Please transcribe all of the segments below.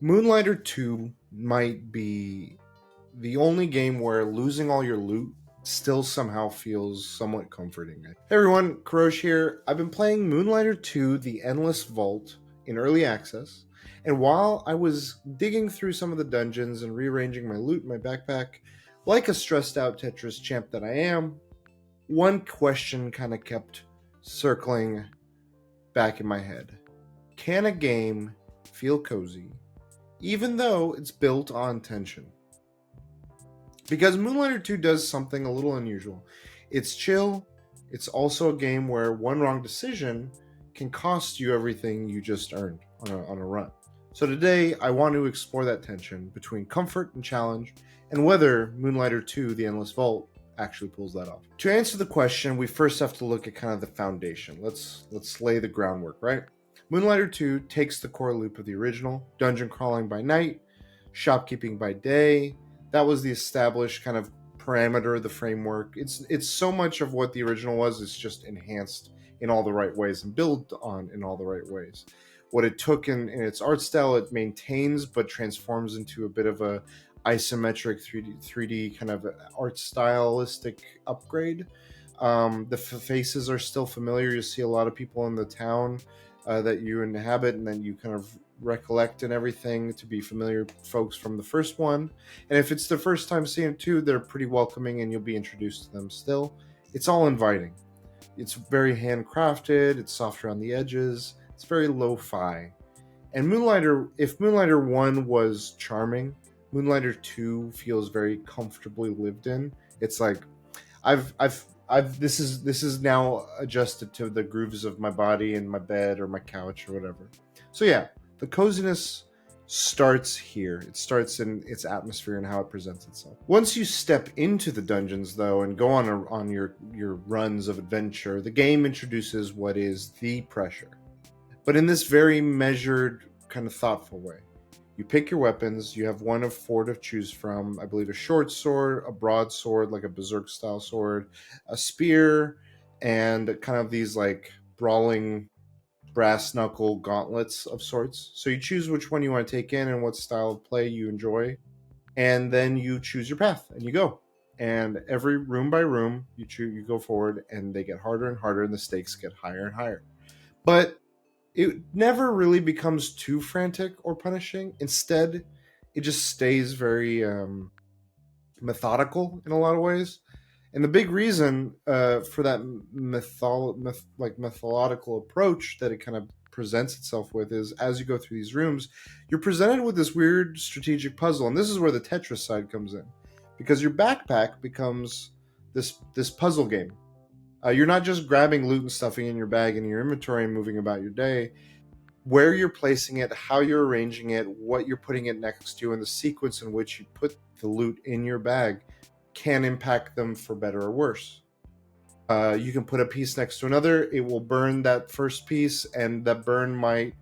Moonlighter 2 might be the only game where losing all your loot still somehow feels somewhat comforting. Hey everyone, Kurosh here. I've been playing Moonlighter 2 The Endless Vault in early access, and while I was digging through some of the dungeons and rearranging my loot in my backpack, like a stressed out Tetris champ that I am, one question kind of kept circling back in my head. Can a game feel cozy even though it's built on tension? Because Moonlighter 2 does something a little unusual. It's chill. It's also a game where one wrong decision can cost you everything you just earned on a run. So today, I want to explore that tension between comfort and challenge, and whether Moonlighter 2, The Endless Vault, actually pulls that off. To answer the question, we first have to look at kind of the foundation. Let's lay the groundwork, right? Moonlighter 2 takes the core loop of the original, dungeon crawling by night, shopkeeping by day. That was the established kind of parameter of the framework. It's so much of what the original was. It's just enhanced in all the right ways and built on in all the right ways. What it took in its art style, it maintains but transforms into a bit of a isometric 3D kind of art stylistic upgrade. The faces are still familiar. You see a lot of people in the town that you inhabit, and then you kind of recollect and everything to be familiar folks from the first one. And if it's the first time seeing it too, they're pretty welcoming and you'll be introduced to them still. It's all inviting. It's very handcrafted, it's soft around the edges, it's very lo-fi. And if Moonlighter 1 was charming, Moonlighter 2 feels very comfortably lived in. It's like this is now adjusted to the grooves of my body and my bed or my couch or whatever. So yeah, the coziness starts here. It starts in its atmosphere and how it presents itself. Once you step into the dungeons, though, and go on your runs of adventure, the game introduces what is the pressure, but in this very measured, kind of thoughtful way. You pick your weapons. You have one of four to choose from. I believe a short sword, a broadsword, like a berserk style sword, a spear, and kind of these like brawling brass knuckle gauntlets of sorts. So you choose which one you want to take in and what style of play you enjoy, and then you choose your path and you go. And every room by room, you go forward, and they get harder and harder, and the stakes get higher and higher. But it never really becomes too frantic or punishing. Instead, it just stays very methodical in a lot of ways. And the big reason for that methodical approach that it kind of presents itself with is, as you go through these rooms, you're presented with this weird strategic puzzle. And this is where the Tetris side comes in, because your backpack becomes this puzzle game. You're not just grabbing loot and stuffing in your bag and your inventory and moving about your day. Where you're placing it, how you're arranging it, what you're putting it next to, and the sequence in which you put the loot in your bag can impact them for better or worse. You can put a piece next to another. It will burn that first piece, and that burn might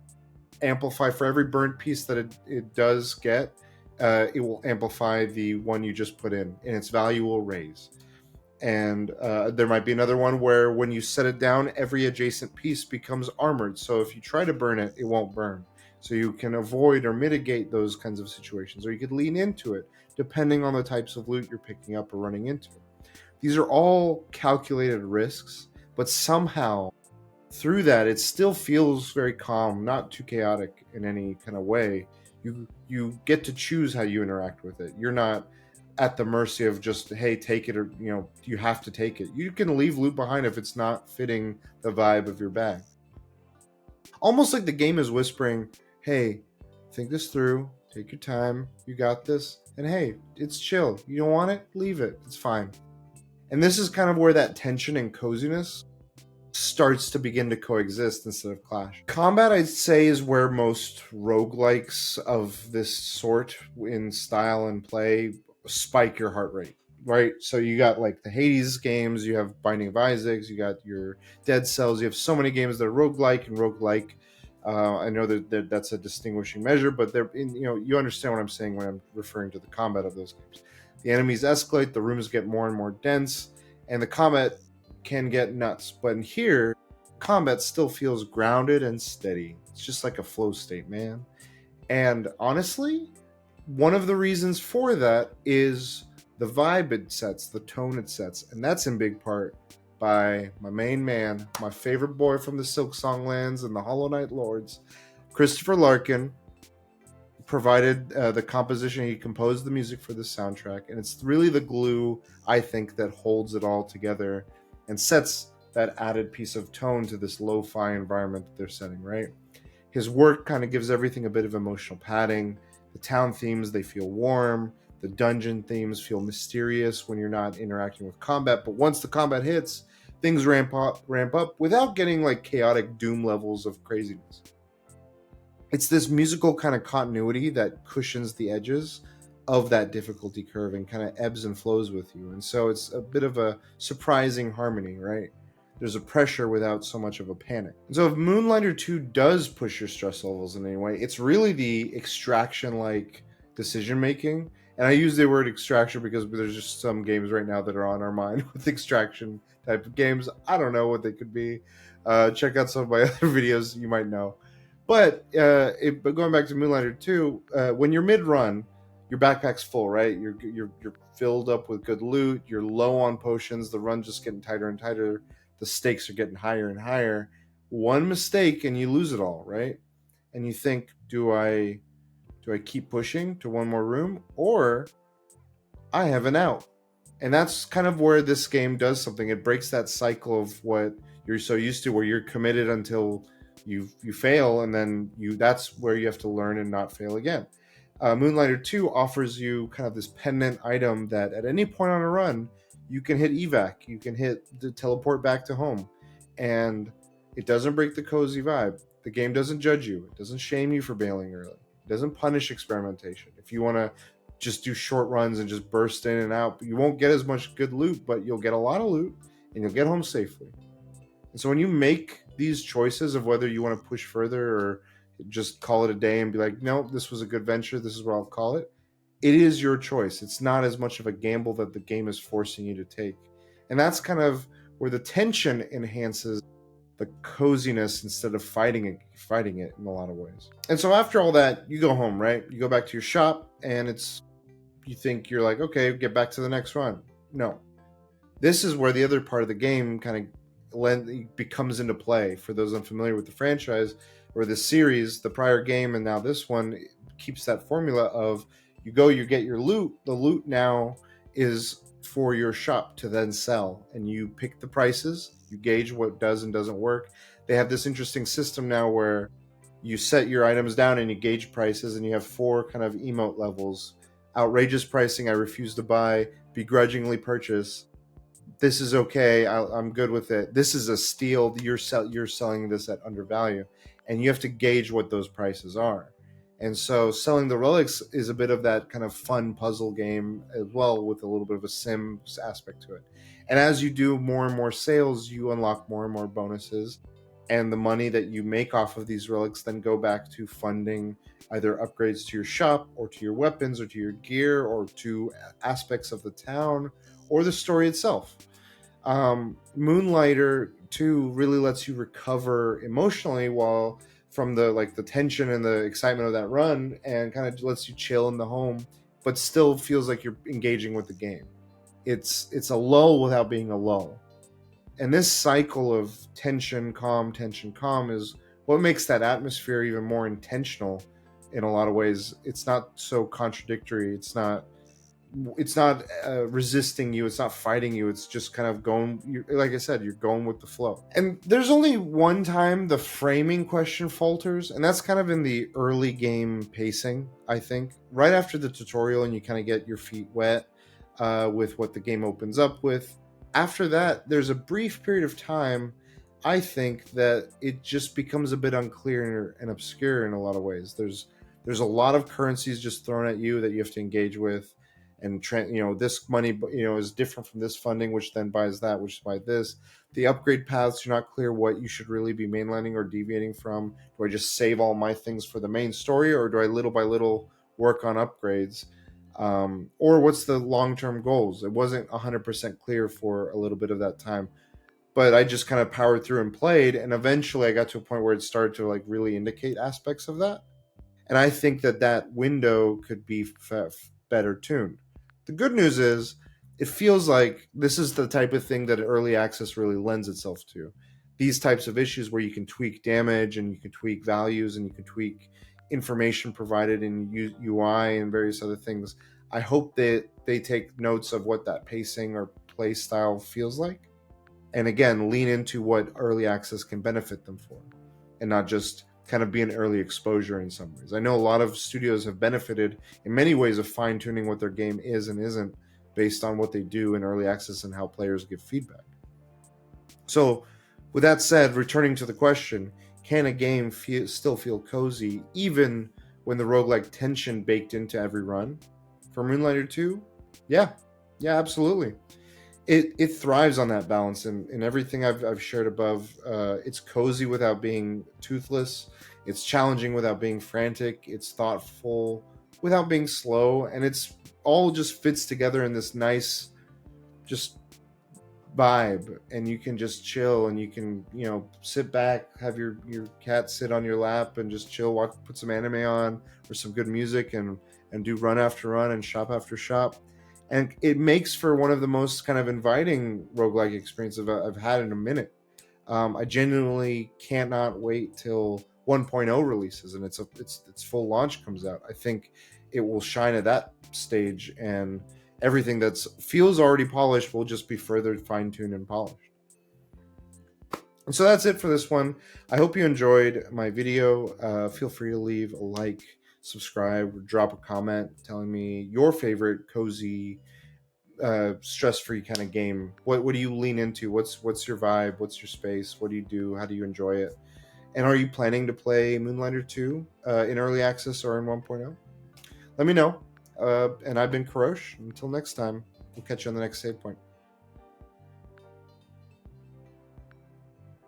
amplify for every burnt piece that it does get. It will amplify the one you just put in, and its value will raise. And there might be another one where when you set it down, every adjacent piece becomes armored. So if you try to burn it, it won't burn. So you can avoid or mitigate those kinds of situations, or you could lean into it depending on the types of loot you're picking up or running into. These are all calculated risks, but somehow through that, it still feels very calm, not too chaotic in any kind of way. You get to choose how you interact with it. You're not at the mercy of just, hey, take it, or you have to take it. You can leave loot behind if it's not fitting the vibe of your bag. Almost like the game is whispering, hey, think this through, take your time, you got this, and hey, it's chill. You don't want it, leave it, it's fine. And this is kind of where that tension and coziness starts to begin to coexist instead of clash. Combat, I'd say, is where most roguelikes of this sort in style and play spike your heart rate, right? So you got like the Hades games, you have Binding of Isaacs, you got your Dead Cells, you have so many games that are roguelike and roguelike. I know that that's a distinguishing measure, but you understand what I'm saying when I'm referring to the combat of those games. The enemies escalate, the rooms get more and more dense, and the combat can get nuts. But in here, combat still feels grounded and steady. It's just like a flow state, man. And honestly, one of the reasons for that is the vibe it sets, the tone it sets. And that's in big part by my main man, my favorite boy from the Silk Song Lands and the Hollow Knight Lords, Christopher Larkin. Provided the composition. He composed the music for the soundtrack, and it's really the glue, I think, that holds it all together and sets that added piece of tone to this lo-fi environment that they're setting, right? His work kind of gives everything a bit of emotional padding. The town themes, they feel warm. The dungeon themes feel mysterious when you're not interacting with combat, but once the combat hits, things ramp up without getting like chaotic doom levels of craziness. It's this musical kind of continuity that cushions the edges of that difficulty curve and kind of ebbs and flows with you. And so it's a bit of a surprising harmony, right? There's a pressure without so much of a panic. And so if Moonlighter 2 does push your stress levels in any way, it's really the extraction like decision making. And I use the word extraction because there's just some games right now that are on our mind with extraction type of games. I don't know what they could be. Check out some of my other videos, you might know. But going back to Moonlighter 2, when you're mid-run, your backpack's full, right? You're filled up with good loot. You're low on potions. The run's just getting tighter and tighter. The stakes are getting higher and higher. One mistake and you lose it all, right? And you think, do I keep pushing to one more room, or I have an out? And that's kind of where this game does something. It breaks that cycle of what you're so used to, where you're committed until you fail, and then that's where you have to learn and not fail again. Moonlighter 2 offers you kind of this pendant item that at any point on a run, you can hit evac, you can hit the teleport back to home, and it doesn't break the cozy vibe. The game doesn't judge you, it doesn't shame you for bailing early, it doesn't punish experimentation. If you want to just do short runs and just burst in and out, you won't get as much good loot, but you'll get a lot of loot and you'll get home safely. And so when you make these choices of whether you want to push further or just call it a day and be like, no, this was a good venture, this is what I'll call it, it is your choice. It's not as much of a gamble that the game is forcing you to take. And that's kind of where the tension enhances the coziness instead of fighting it in a lot of ways. And so after all that, you go home, right? You go back to your shop, and you think you're like, okay, get back to the next run. No. This is where the other part of the game kind of becomes into play. For those unfamiliar with the franchise or the series, the prior game and now this one keeps that formula of you get your loot. The loot now is for your shop to then sell, and you pick the prices, you gauge what does and doesn't work. They have this interesting system now where you set your items down and you gauge prices, and you have 4 kind of emote levels. Outrageous pricing, I refuse to buy. Begrudgingly purchase, this is okay, I'm good with it. This is a steal, you're selling this at undervalue, and you have to gauge what those prices are. And so selling the relics is a bit of that kind of fun puzzle game as well, with a little bit of a Sims aspect to it. And as you do more and more sales, you unlock more and more bonuses, and the money that you make off of these relics then go back to funding either upgrades to your shop or to your weapons or to your gear or to aspects of the town or the story itself. Moonlighter 2 really lets you recover emotionally while from the tension and the excitement of that run, and kind of lets you chill in the home, but still feels like you're engaging with the game. It's a lull without being a lull. And this cycle of tension, calm, is what makes that atmosphere even more intentional in a lot of ways. It's not so contradictory. It's not resisting you, it's not fighting you, it's just kind of going, like I said, you're going with the flow. And there's only one time the framing question falters, and that's kind of in the early game pacing. I think right after the tutorial and you kind of get your feet wet with what the game opens up with. After that, there's a brief period of time, I think, that it just becomes a bit unclear and obscure in a lot of ways. There's a lot of currencies just thrown at you that you have to engage with, and this money is different from this funding, which then buys that, which buys this. The upgrade paths, you're not clear what you should really be mainlining or deviating from. Do I just save all my things for the main story, or do I little by little work on upgrades, or what's the long-term goals? It wasn't 100% clear for a little bit of that time, but I just kind of powered through and played, and eventually I got to a point where it started to really indicate aspects of that. And I think that that window could be better tuned. The good news is it feels like this is the type of thing that early access really lends itself to. These types of issues where you can tweak damage and you can tweak values and you can tweak information provided in UI and various other things. I hope that they take notes of what that pacing or play style feels like, and again lean into what early access can benefit them for, and not just kind of be an early exposure in some ways. I know a lot of studios have benefited in many ways of fine-tuning what their game is and isn't based on what they do in early access and how players give feedback. So with that said, returning to the question, can a game still feel cozy even when the roguelike tension baked into every run? For Moonlighter 2, yeah, yeah, absolutely. It thrives on that balance, and in everything I've shared above. It's cozy without being toothless. It's challenging without being frantic. It's thoughtful without being slow, and it's all just fits together in this nice, just vibe. And you can just chill, and you can sit back, have your cat sit on your lap, and just chill. Watch, put some anime on or some good music, and do run after run and shop after shop. And it makes for one of the most kind of inviting roguelike experiences I've had in a minute. I genuinely cannot wait till 1.0 releases and its full launch comes out. I think it will shine at that stage, and everything that's feels already polished will just be further fine-tuned and polished. And so that's it for this one. I hope you enjoyed my video. Feel free to leave a like, subscribe, drop a comment telling me your favorite cozy, stress-free kind of game. What do you lean into? What's your vibe? What's your space? What do you do? How do you enjoy it? And are you planning to play Moonlighter 2 in early access or in 1.0? Let me know. And I've been Karosh. Until next time, we'll catch you on the next save point.